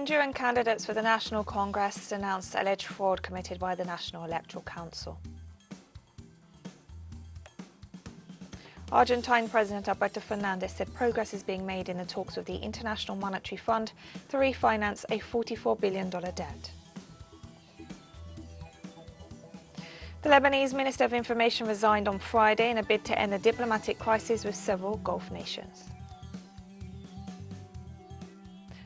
Honduran candidates for the National Congress denounced alleged fraud committed by the National Electoral Council. Argentine President Alberto Fernandez said progress is being made in the talks with the International Monetary Fund to refinance a $44 billion debt. The Lebanese Minister of Information resigned on Friday in a bid to end the diplomatic crisis with several Gulf nations.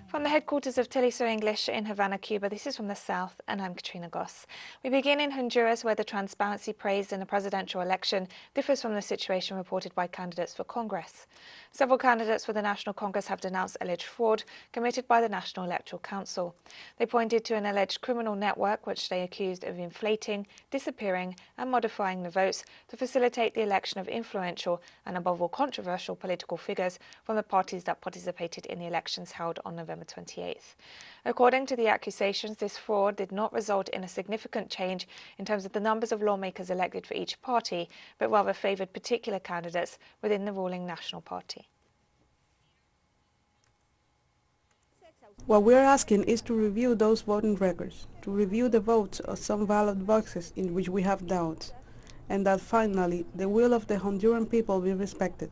From the headquarters of teleSUR English in Havana, Cuba, this is From the South, and I'm Katrina Goss. We begin in Honduras, where the transparency praised in the presidential election differs from the situation reported by candidates for Congress. Several candidates for the National Congress have denounced alleged fraud committed by the National Electoral Council. They pointed to an alleged criminal network which they accused of inflating, disappearing and modifying the votes to facilitate the election of influential and above all controversial political figures from the parties that participated in the elections held on November 28th. According to the accusations, this fraud did not result in a significant change in terms of the numbers of lawmakers elected for each party, but rather favoured particular candidates within the ruling National Party. What we are asking is to review those voting records, to review the votes of some ballot boxes in which we have doubts, and that finally the will of the Honduran people be respected.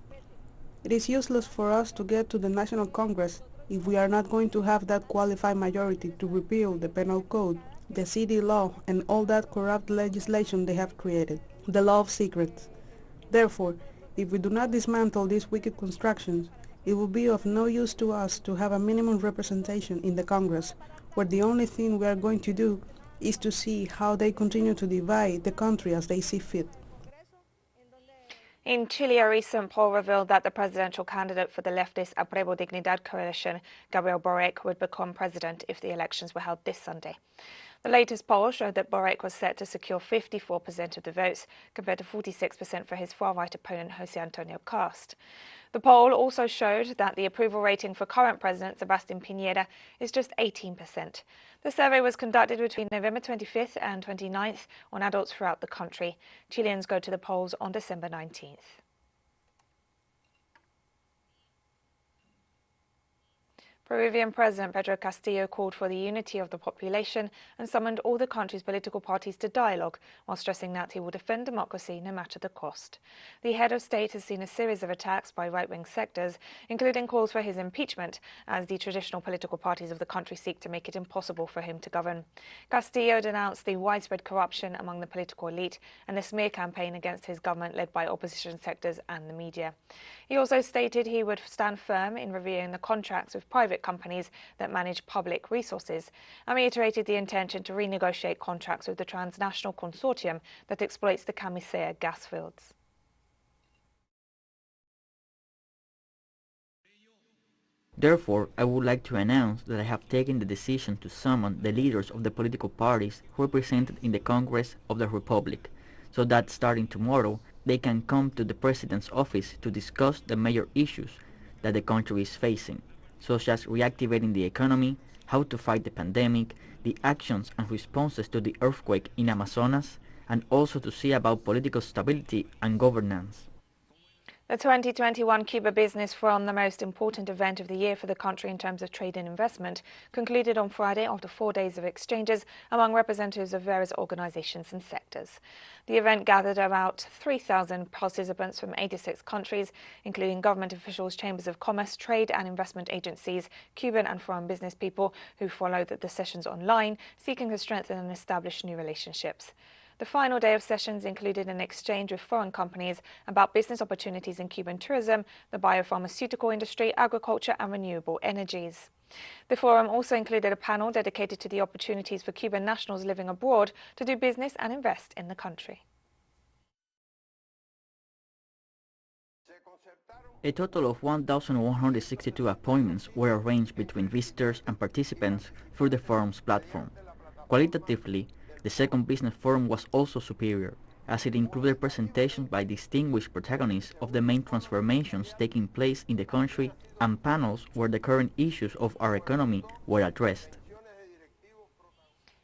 It is useless for us to get to the National Congress if we are not going to have that qualified majority to repeal the penal code, the CD law, and all that corrupt legislation they have created, the law of secrets. Therefore, if we do not dismantle these wicked constructions, it will be of no use to us to have a minimum representation in the Congress, where the only thing we are going to do is to see how they continue to divide the country as they see fit. In Chile, a recent poll revealed that the presidential candidate for the leftist Apruebo Dignidad coalition, Gabriel Boric, would become president if the elections were held this Sunday. The latest poll showed that Boric was set to secure 54% of the votes, compared to 46% for his far-right opponent, José Antonio Cast. The poll also showed that the approval rating for current President Sebastián Piñera is just 18%. The survey was conducted between November 25th and 29th on adults throughout the country. Chileans go to the polls on December 19th. Peruvian President Pedro Castillo called for the unity of the population and summoned all the country's political parties to dialogue, while stressing that he will defend democracy no matter the cost. The head of state has seen a series of attacks by right-wing sectors, including calls for his impeachment, as the traditional political parties of the country seek to make it impossible for him to govern. Castillo denounced the widespread corruption among the political elite and the smear campaign against his government led by opposition sectors and the media. He also stated he would stand firm in reviewing the contracts with private companies that manage public resources, and reiterated the intention to renegotiate contracts with the transnational consortium that exploits the Camisea gas fields. Therefore, I would like to announce that I have taken the decision to summon the leaders of the political parties represented in the Congress of the Republic, so that starting tomorrow, they can come to the President's office to discuss the major issues that the country is facing, such as reactivating the economy, how to fight the pandemic, the actions and responses to the earthquake in Amazonas, and also to see about political stability and governance. The 2021 Cuba Business Forum, the most important event of the year for the country in terms of trade and investment, concluded on Friday after 4 days of exchanges among representatives of various organizations and sectors. The event gathered about 3,000 participants from 86 countries, including government officials, chambers of commerce, trade and investment agencies, Cuban and foreign business people who followed the sessions online, seeking to strengthen and establish new relationships. The final day of sessions included an exchange with foreign companies about business opportunities in Cuban tourism, the biopharmaceutical industry, agriculture and renewable energies. The forum also included a panel dedicated to the opportunities for Cuban nationals living abroad to do business and invest in the country. A total of 1,162 appointments were arranged between visitors and participants through the forum's platform. Qualitatively, the second business forum was also superior, as it included presentations by distinguished protagonists of the main transformations taking place in the country and panels where the current issues of our economy were addressed.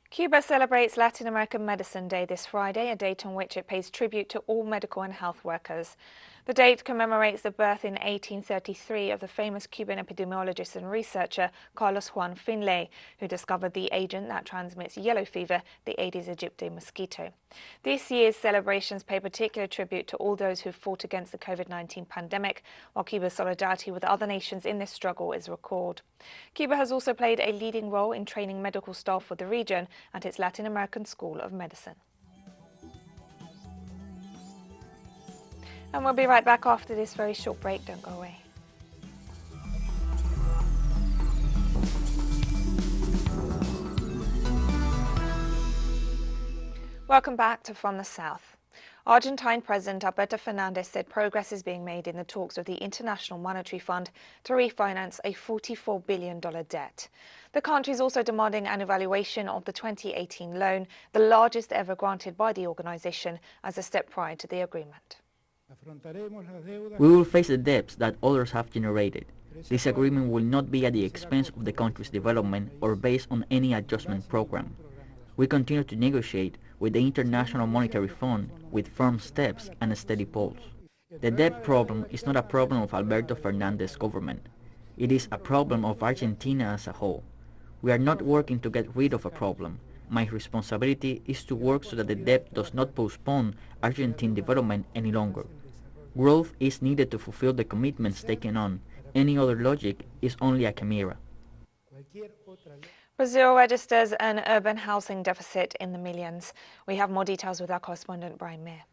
Cuba celebrates Latin American Medicine Day this Friday, a date on which it pays tribute to all medical and health workers. The date commemorates the birth in 1833 of the famous Cuban epidemiologist and researcher Carlos Juan Finlay, who discovered the agent that transmits yellow fever, the Aedes aegypti mosquito. This year's celebrations pay particular tribute to all those who fought against the COVID-19 pandemic, while Cuba's solidarity with other nations in this struggle is recalled. Cuba has also played a leading role in training medical staff for the region at its Latin American School of Medicine. And we'll be right back after this very short break. Don't go away. Welcome back to From the South. Argentine President Alberto Fernandez said progress is being made in the talks with the International Monetary Fund to refinance a $44 billion debt. The country is also demanding an evaluation of the 2018 loan, the largest ever granted by the organization, as a step prior to the agreement. We will face the debts that others have generated. This agreement will not be at the expense of the country's development or based on any adjustment program. We continue to negotiate with the International Monetary Fund with firm steps and a steady pulse. The debt problem is not a problem of Alberto Fernandez's government. It is a problem of Argentina as a whole. We are not working to get rid of a problem. My responsibility is to work so that the debt does not postpone Argentine development any longer. Growth is needed to fulfill the commitments taken on. Any other logic is only a chimera. Brazil registers an urban housing deficit in the millions. We have more details with our correspondent Brian Meir.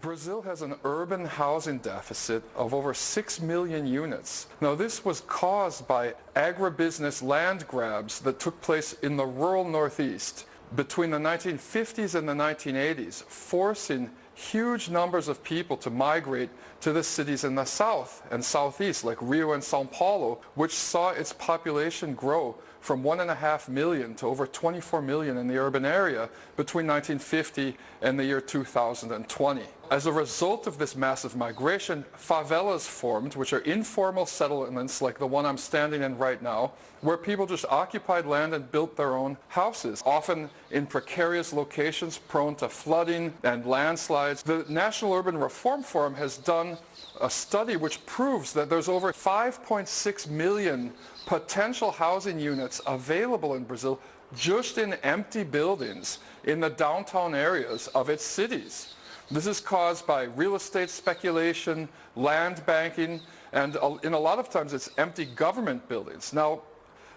Brazil has an urban housing deficit of over 6 million units. Now, this was caused by agribusiness land grabs that took place in the rural Northeast between the 1950s and the 1980s, forcing huge numbers of people to migrate to the cities in the south and southeast, like Rio and Sao Paulo, which saw its population grow from 1.5 million to over 24 million in the urban area between 1950 and the year 2020. As a result of this massive migration, favelas formed, which are informal settlements like the one I'm standing in right now, where people just occupied land and built their own houses, often in precarious locations prone to flooding and landslides. The National Urban Reform Forum has done a study which proves that there's over 5.6 million potential housing units available in Brazil just in empty buildings in the downtown areas of its cities. This is caused by real estate speculation, land banking, and in a lot of times it's empty government buildings. Now,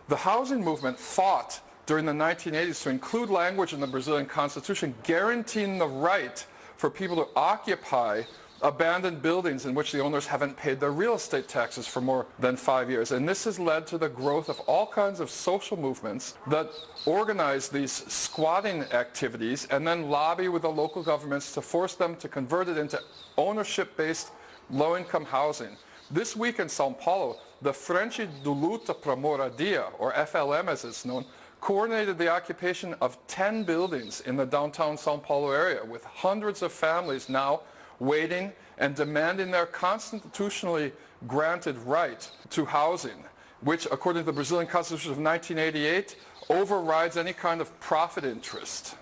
the housing movement fought during the 1980s to include language in the Brazilian Constitution guaranteeing the right for people to occupy abandoned buildings in which the owners haven't paid their real estate taxes for more than 5 years. And this has led to the growth of all kinds of social movements that organize these squatting activities and then lobby with the local governments to force them to convert it into ownership-based low-income housing. This week in Sao Paulo, the Frente de Luta pra Moradia, or FLM as it's known, coordinated the occupation of 10 buildings in the downtown Sao Paulo area, with hundreds of families now waiting and demanding their constitutionally granted right to housing, which, according to the Brazilian Constitution of 1988, overrides any kind of profit interest.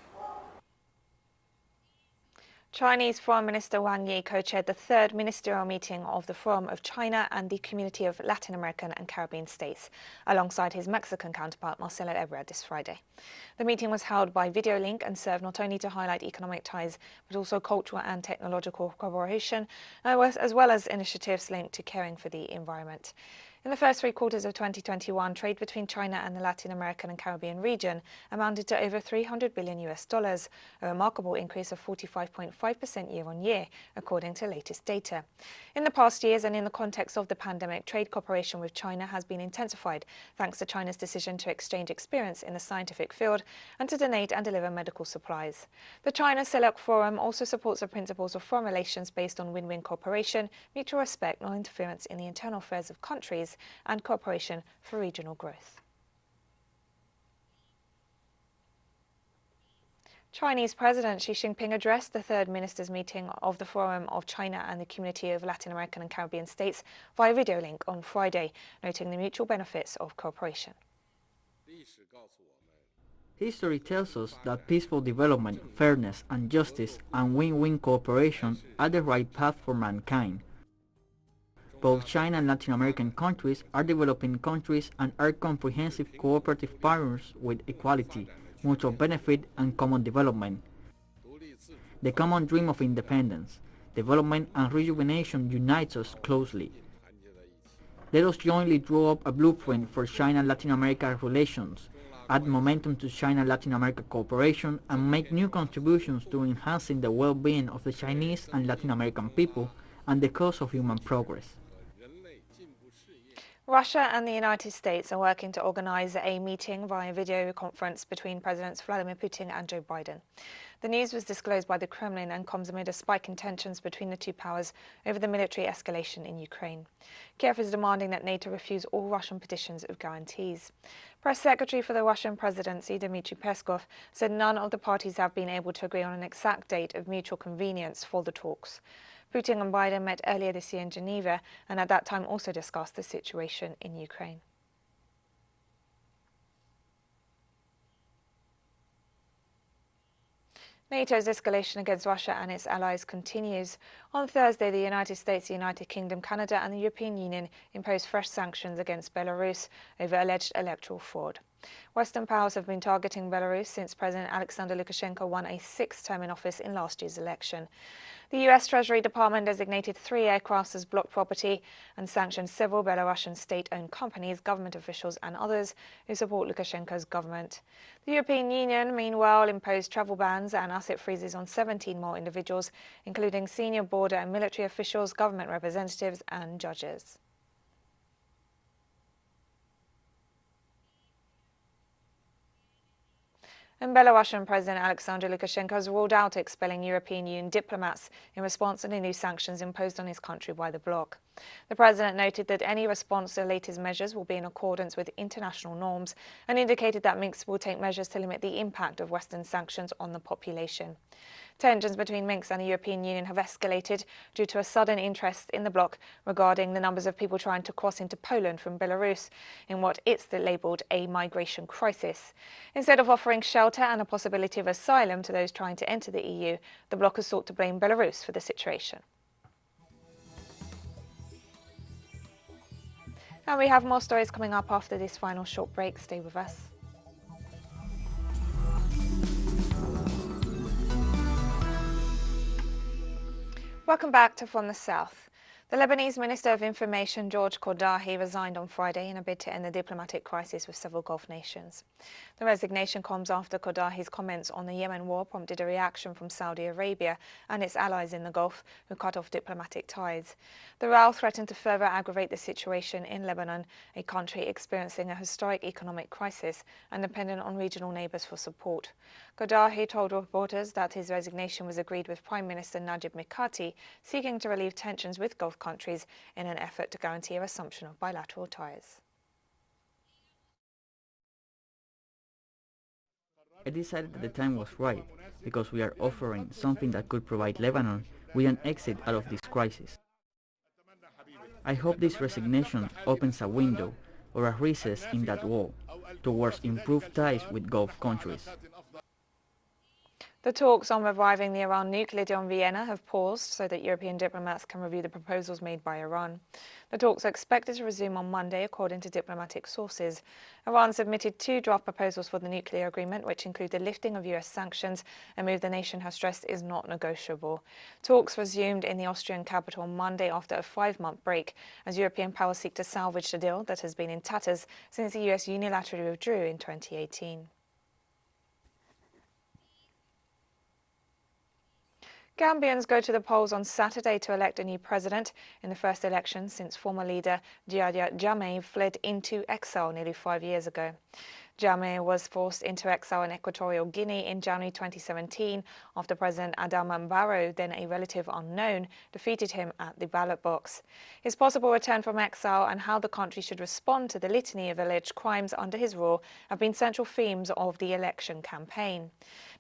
Chinese Foreign Minister Wang Yi co-chaired the third ministerial meeting of the Forum of China and the Community of Latin American and Caribbean States, alongside his Mexican counterpart Marcelo Ebrard this Friday. The meeting was held by video link and served not only to highlight economic ties, but also cultural and technological cooperation, as well as initiatives linked to caring for the environment. In the first 3 quarters of 2021, trade between China and the Latin American and Caribbean region amounted to over $300 billion, a remarkable increase of 45.5% year-on-year, according to latest data. In the past years and in the context of the pandemic, trade cooperation with China has been intensified, thanks to China's decision to exchange experience in the scientific field and to donate and deliver medical supplies. The China CELAC Forum also supports the principles of foreign relations based on win-win cooperation, mutual respect, non-interference in the internal affairs of countries, and cooperation for regional growth. Chinese President Xi Jinping addressed the third ministers' meeting of the Forum of China and the Community of Latin American and Caribbean States via video link on Friday, noting the mutual benefits of cooperation. History tells us that peaceful development, fairness and justice and win-win cooperation are the right path for mankind. Both China and Latin American countries are developing countries and are comprehensive cooperative partners with equality, mutual benefit and common development. The common dream of independence, development and rejuvenation unites us closely. Let us jointly draw up a blueprint for China-Latin America relations, add momentum to China-Latin America cooperation, and make new contributions to enhancing the well-being of the Chinese and Latin American people and the cause of human progress. Russia and the United States are working to organize a meeting via video conference between Presidents Vladimir Putin and Joe Biden. The news was disclosed by the Kremlin and comes amid a spike in tensions between the two powers over the military escalation in Ukraine. Kiev is demanding that NATO refuse all Russian petitions of guarantees. Press Secretary for the Russian presidency, Dmitry Peskov, said none of the parties have been able to agree on an exact date of mutual convenience for the talks. Putin and Biden met earlier this year in Geneva and at that time also discussed the situation in Ukraine. NATO's escalation against Russia and its allies continues. On Thursday, the United States, the United Kingdom, Canada and the European Union imposed fresh sanctions against Belarus over alleged electoral fraud. Western powers have been targeting Belarus since President Alexander Lukashenko won a sixth term in office in last year's election. The US Treasury Department designated 3 aircrafts as blocked property and sanctioned several Belarusian state-owned companies, government officials and others who support Lukashenko's government. The European Union, meanwhile, imposed travel bans and asset freezes on 17 more individuals, including senior border and military officials, government representatives and judges. And Belarusian President Alexander Lukashenko has ruled out expelling European Union diplomats in response to the new sanctions imposed on his country by the bloc. The president noted that any response to the latest measures will be in accordance with international norms and indicated that Minsk will take measures to limit the impact of Western sanctions on the population. Tensions between Minsk and the European Union have escalated due to a sudden interest in the bloc regarding the numbers of people trying to cross into Poland from Belarus in what it's labelled a migration crisis. Instead of offering shelter and a possibility of asylum to those trying to enter the EU, the bloc has sought to blame Belarus for the situation. And we have more stories coming up after this final short break. Stay with us. Welcome back to From the South. The Lebanese Minister of Information, George Kordahi, resigned on Friday in a bid to end the diplomatic crisis with several Gulf nations. The resignation comes after Kordahi's comments on the Yemen war prompted a reaction from Saudi Arabia and its allies in the Gulf, who cut off diplomatic ties. The row threatened to further aggravate the situation in Lebanon, a country experiencing a historic economic crisis and dependent on regional neighbours for support. Kordahi told reporters that his resignation was agreed with Prime Minister Najib Mikati, seeking to relieve tensions with Gulf countries in an effort to guarantee a resumption of bilateral ties. I decided that the time was right because we are offering something that could provide Lebanon with an exit out of this crisis. I hope this resignation opens a window or a recess in that wall towards improved ties with Gulf countries. The talks on reviving the Iran nuclear deal in Vienna have paused so that European diplomats can review the proposals made by Iran. The talks are expected to resume on Monday, according to diplomatic sources. Iran submitted 2 draft proposals for the nuclear agreement, which include the lifting of US sanctions, a move the nation has stressed is not negotiable. Talks resumed in the Austrian capital on Monday after a 5-month break, as European powers seek to salvage the deal that has been in tatters since the US unilaterally withdrew in 2018. Gambians go to the polls on Saturday to elect a new president in the first election since former leader Yahya Jammeh fled into exile nearly 5 years ago. Jammeh was forced into exile in Equatorial Guinea in January 2017 after President Adama Barrow, then a relative unknown, defeated him at the ballot box. His possible return from exile and how the country should respond to the litany of alleged crimes under his rule have been central themes of the election campaign.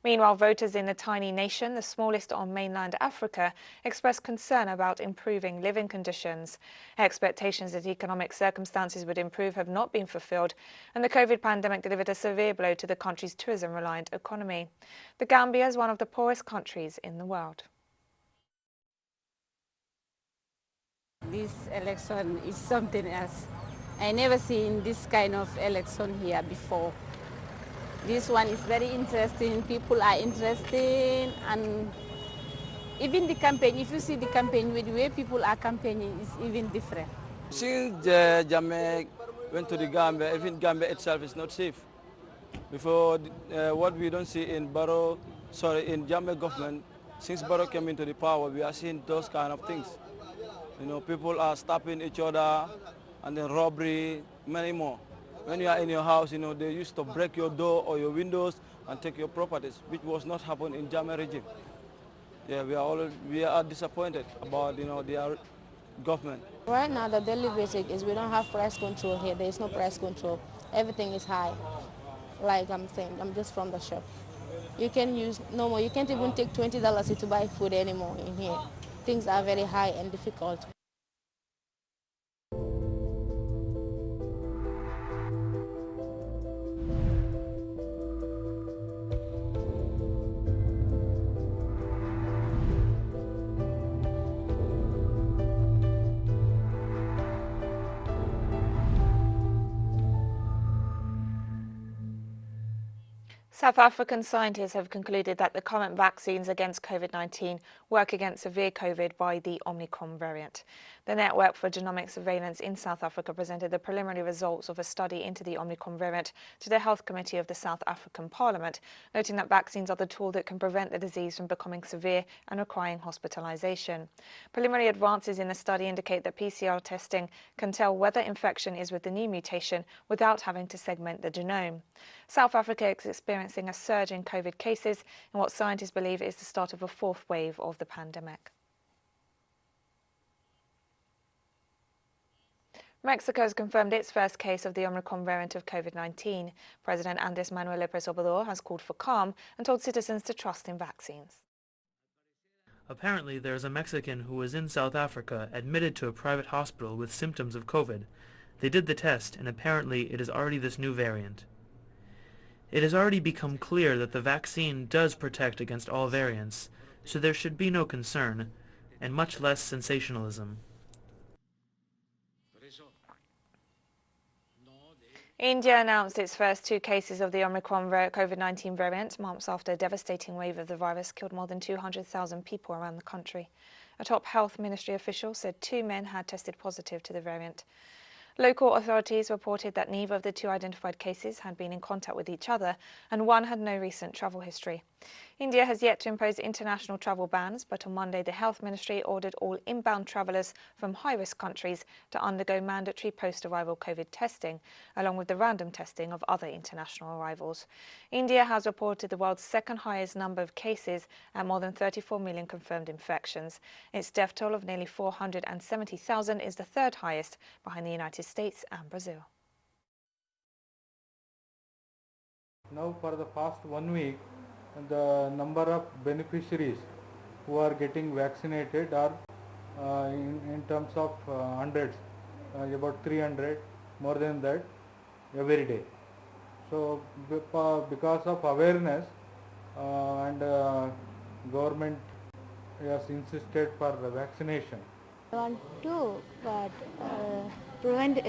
Meanwhile, voters in the tiny nation, the smallest on mainland Africa, expressed concern about improving living conditions. Expectations that economic circumstances would improve have not been fulfilled, and the COVID pandemic delivered a severe blow to the country's tourism-reliant economy. The Gambia is one of the poorest countries in the world. This election is something else. I never seen this kind of election here before. This one is very interesting. People are interested, and even the campaign, if you see the campaign, with the way people are campaigning is even different. Since Jammeh went to the Gambia, even Gambia itself is not safe. Before, what we don't see in in Jammeh government, since Barrow came into the power, we are seeing those kind of things. You know, people are stabbing each other, and then robbery, many more. When you are in your house, you know, they used to break your door or your windows and take your properties, which was not happening in Jammeh regime. Yeah, we are disappointed about, you know, their government. Right now, the daily basic is we don't have price control here. There is no price control. Everything is high. Like I'm saying, I'm just from the shop. You can use no more. You can't even take $20 to buy food anymore in here. Things are very high and difficult. South African scientists have concluded that the current vaccines against COVID-19 work against severe COVID by the Omicron variant. The Network for Genomic Surveillance in South Africa presented the preliminary results of a study into the Omicron variant to the Health Committee of the South African Parliament, noting that vaccines are the tool that can prevent the disease from becoming severe and requiring hospitalization. Preliminary advances in the study indicate that PCR testing can tell whether infection is with the new mutation without having to segment the genome. South Africa is experiencing a surge in COVID cases in what scientists believe is the start of a fourth wave of the pandemic. Mexico has confirmed its first case of the Omicron variant of COVID-19. President Andrés Manuel López Obrador has called for calm and told citizens to trust in vaccines. Apparently, there is a Mexican who was in South Africa admitted to a private hospital with symptoms of COVID. They did the test, and apparently it is already this new variant. It has already become clear that the vaccine does protect against all variants, so there should be no concern, and much less sensationalism. India announced its first 2 cases of the Omicron COVID-19 variant months after a devastating wave of the virus killed more than 200,000 people around the country. A top health ministry official said 2 men had tested positive to the variant. Local authorities reported that neither of the 2 identified cases had been in contact with each other, and 1 had no recent travel history. India has yet to impose international travel bans, but on Monday the Health Ministry ordered all inbound travellers from high-risk countries to undergo mandatory post-arrival COVID testing, along with the random testing of other international arrivals. India has reported the world's second highest number of cases and more than 34 million confirmed infections. Its death toll of nearly 470,000 is the 3rd highest, behind the United States and Brazil. Now for the past 1 week, the number of beneficiaries who are getting vaccinated are in terms of hundreds, about 300, more than that every day. So because of awareness and government has insisted for the vaccination. I want to prevent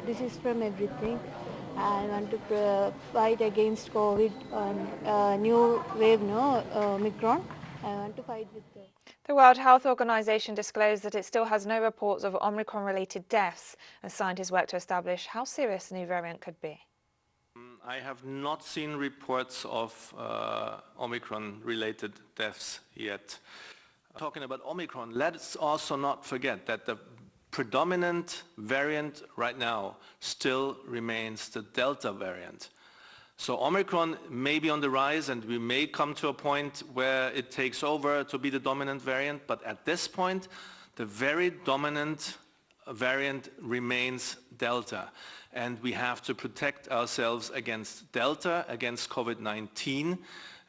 disease from everything. I want to fight against COVID and new wave, Omicron. I want to fight with The World Health Organization disclosed that it still has no reports of Omicron-related deaths, as scientists work to establish how serious the new variant could be. I have not seen reports of Omicron-related deaths yet. Talking about Omicron, let's also not forget that the predominant variant right now still remains the Delta variant. So Omicron may be on the rise, and we may come to a point where it takes over to be the dominant variant, but at this point the very dominant variant remains Delta, and we have to protect ourselves against Delta, against COVID-19,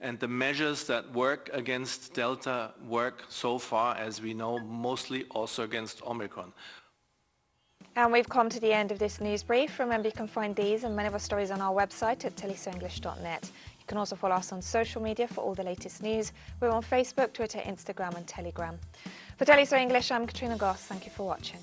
and the measures that work against Delta work so far, as we know, mostly also against Omicron. And we've come to the end of this news brief. Remember, you can find these and many of our stories on our website at telesurenglish.net. You can also follow us on social media for all the latest news. We're on Facebook, Twitter, Instagram and Telegram. For teleSUR English, I'm Katrina Goss. Thank you for watching.